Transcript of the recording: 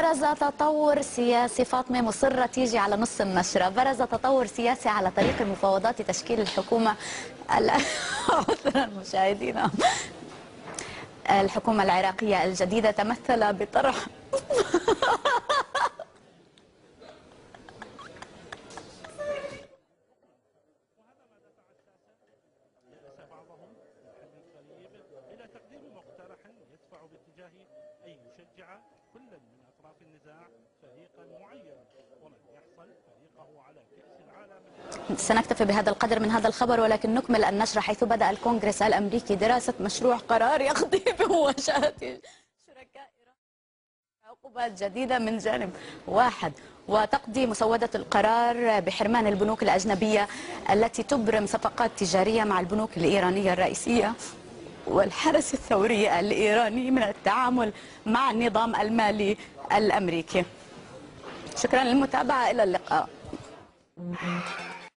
برز تطور سياسي. فاطمة مصرة تيجي على نص النشرة. برز تطور سياسي على طريق المفاوضات لتشكيل الحكومة عذرا مشاهدينا. الحكومة العراقية الجديدة تمثل بطرح أن يشجع كل من أطراف النزاع فريقا معينا ومن يحصل فريقه على كأس العالم. سنكتفي بهذا القدر من هذا الخبر، ولكن نكمل النشر. حيث بدأ الكونغرس الأمريكي دراسة مشروع قرار يقضي بمواجهة شركاء إيران عقوبات جديدة من جانب واحد، وتقضي مسودة القرار بحرمان البنوك الأجنبية التي تبرم صفقات تجارية مع البنوك الإيرانية الرئيسية والحرس الثوري الإيراني من التعامل مع النظام المالي الأمريكي. شكرا للمتابعة، إلى اللقاء.